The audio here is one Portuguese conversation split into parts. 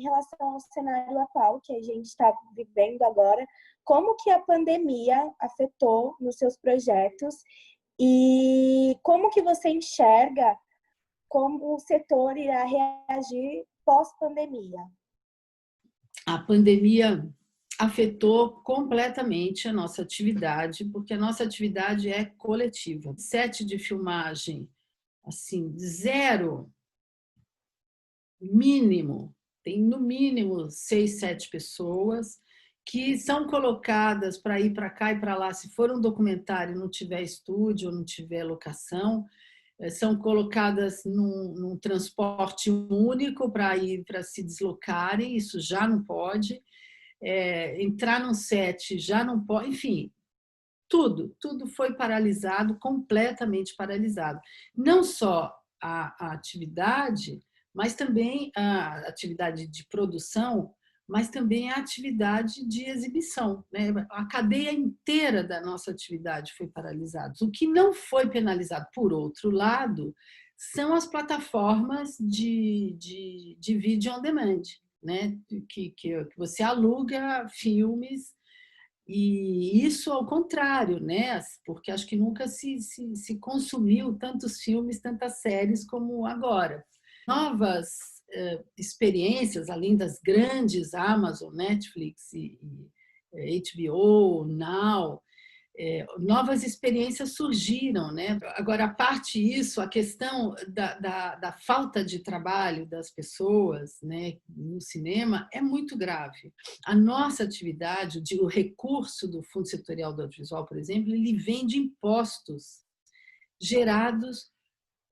Em relação ao cenário atual que a gente está vivendo agora, como que a pandemia afetou nos seus projetos e como que você enxerga como o setor irá reagir pós-pandemia? A pandemia afetou completamente a nossa atividade, porque a nossa atividade é coletiva. Set de filmagem, assim, zero, mínimo, tem no mínimo 6, 7 pessoas que são colocadas para ir para cá e para lá. Se for um documentário e não tiver estúdio, não tiver locação, são colocadas num transporte único para se deslocarem, isso já não pode. Entrar num set já não pode, enfim, tudo foi paralisado, completamente paralisado. Não só a atividade, mas também a atividade de produção, mas também a atividade de exibição, né? A cadeia inteira da nossa atividade foi paralisada. O que não foi penalizado, por outro lado, são as plataformas de vídeo on demand, né? Que você aluga filmes. E isso ao contrário, né? Porque acho que nunca se consumiu tantos filmes, tantas séries como agora. Novas experiências, além das grandes Amazon, Netflix e HBO, Now, novas experiências surgiram, né? Agora, a parte disso, a questão da falta de trabalho das pessoas, né, no cinema é muito grave. A nossa atividade, o recurso do Fundo Setorial do Audiovisual, por exemplo, ele vem de impostos gerados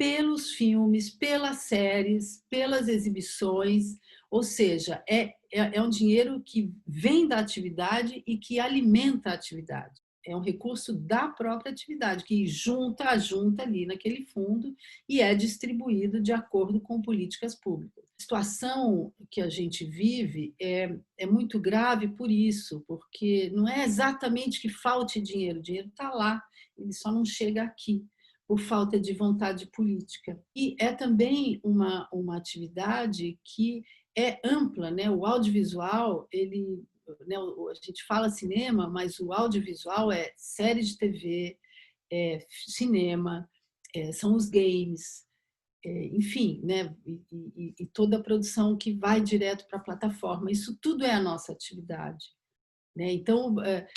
pelos filmes, pelas séries, pelas exibições, ou seja, é um dinheiro que vem da atividade e que alimenta a atividade. É um recurso da própria atividade, que junta ali naquele fundo e é distribuído de acordo com políticas públicas. A situação que a gente vive é muito grave por isso, porque não é exatamente que falte dinheiro, o dinheiro está lá, ele só não chega aqui por falta de vontade política. E é também uma atividade que é ampla, né? O audiovisual, ele, né, a gente fala cinema, mas o audiovisual é série de TV, é cinema, são os games, enfim, né? E toda a produção que vai direto para a plataforma. Isso tudo é a nossa atividade. Então,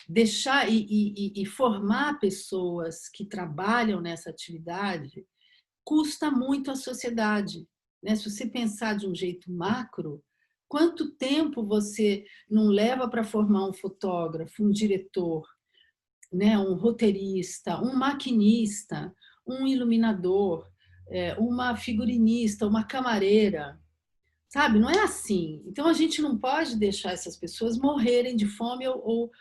deixar e formar pessoas que trabalham nessa atividade custa muito à sociedade. Se você pensar de um jeito macro, quanto tempo você não leva para formar um fotógrafo, um diretor, um roteirista, um maquinista, um iluminador, uma figurinista, uma camareira? Sabe, não é assim. Então, a gente não pode deixar essas pessoas morrerem de fome ou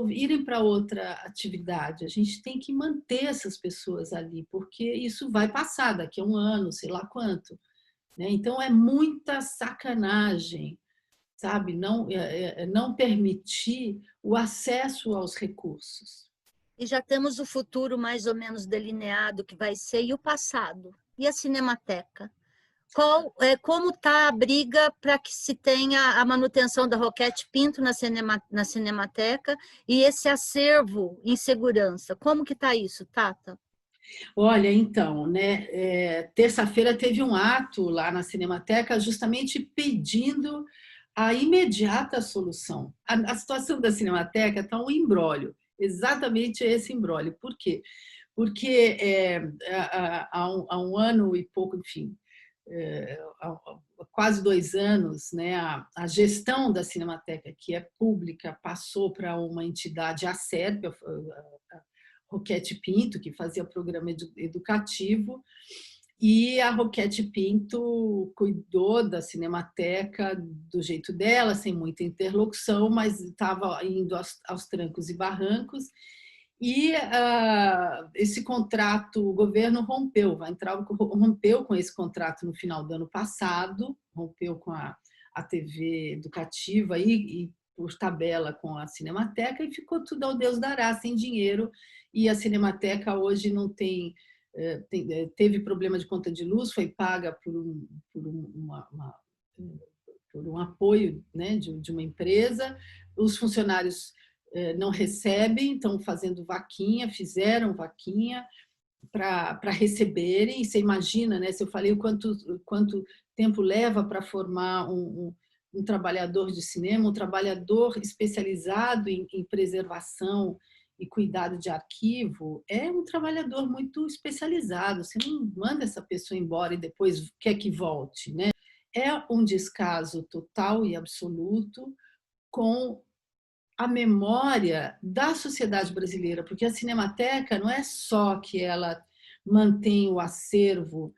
irem para outra atividade. A gente tem que manter essas pessoas ali, porque isso vai passar daqui a um ano, sei lá quanto. Então, é muita sacanagem, sabe? Não permitir o acesso aos recursos. E já temos o futuro mais ou menos delineado que vai ser, e o passado? E a Cinemateca? Como está a briga para que se tenha a manutenção da Roquete Pinto na Cinemateca e esse acervo em segurança? Como que está isso, Tata? Olha, então, terça-feira teve um ato lá na Cinemateca justamente pedindo a imediata solução. A situação da Cinemateca está um imbróglio, exatamente esse imbróglio. Por quê? Porque há um ano e pouco, enfim, há quase 2 anos, a gestão da Cinemateca, que é pública, passou para uma entidade, a SERP, a Roquete Pinto, que fazia programa educativo, e a Roquete Pinto cuidou da Cinemateca do jeito dela, sem muita interlocução, mas estava indo aos trancos e barrancos. E esse contrato, o governo rompeu com esse contrato no final do ano passado, rompeu com a TV educativa e por tabela com a Cinemateca, e ficou tudo ao Deus dará, sem dinheiro. E a Cinemateca hoje não teve problema de conta de luz, foi paga por uma por um apoio, né, de uma empresa, os funcionários não recebem, estão fazendo vaquinha, fizeram vaquinha para receberem. Você imagina, né, se eu falei quanto tempo leva para formar um trabalhador de cinema, um trabalhador especializado em preservação e cuidado de arquivo, é um trabalhador muito especializado. Você não manda essa pessoa embora e depois quer que volte, né? É um descaso total e absoluto com a memória da sociedade brasileira, porque a Cinemateca não é só que ela mantém o acervo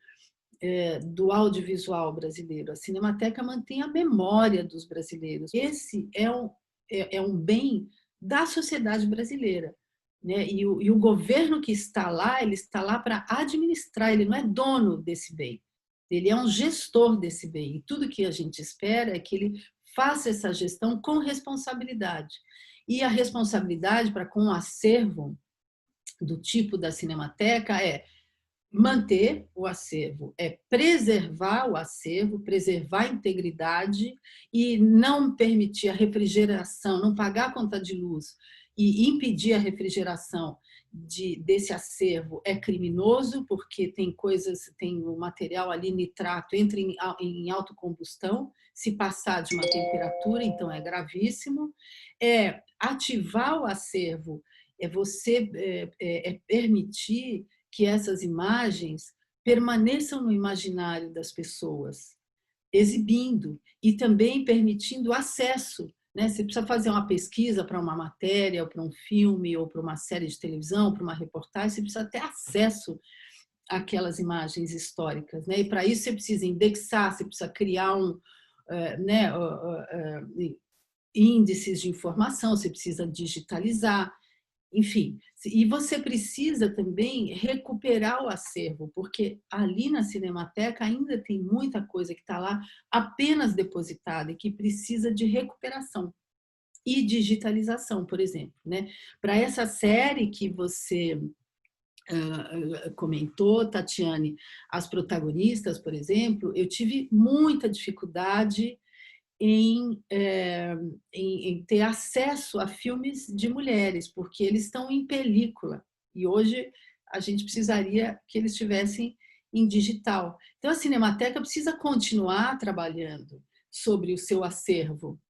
do audiovisual brasileiro, a Cinemateca mantém a memória dos brasileiros. Esse é um bem da sociedade brasileira, né? E o governo que está lá, ele está lá para administrar, ele não é dono desse bem. Ele é um gestor desse bem. E tudo que a gente espera é que ele faça essa gestão com responsabilidade. E a responsabilidade para com o acervo do tipo da Cinemateca é manter o acervo, é preservar o acervo, preservar a integridade e não permitir a refrigeração, não pagar a conta de luz e impedir a refrigeração desse acervo é criminoso, porque tem o material ali, nitrato, entra em autocombustão, se passar de uma temperatura, então é gravíssimo. É ativar o acervo, é permitir que essas imagens permaneçam no imaginário das pessoas, exibindo e também permitindo acesso, né? Você precisa fazer uma pesquisa para uma matéria, ou para um filme, ou para uma série de televisão, para uma reportagem, você precisa ter acesso àquelas imagens históricas, né? E para isso você precisa indexar, você precisa criar né, índices de informação, você precisa digitalizar, enfim. E você precisa também recuperar o acervo, porque ali na Cinemateca ainda tem muita coisa que está lá apenas depositada e que precisa de recuperação e digitalização, por exemplo, né? Para essa série que você comentou, Tatiane, as protagonistas, por exemplo, eu tive muita dificuldade em ter acesso a filmes de mulheres, porque eles estão em película e hoje a gente precisaria que eles estivessem em digital. Então a Cinemateca precisa continuar trabalhando sobre o seu acervo,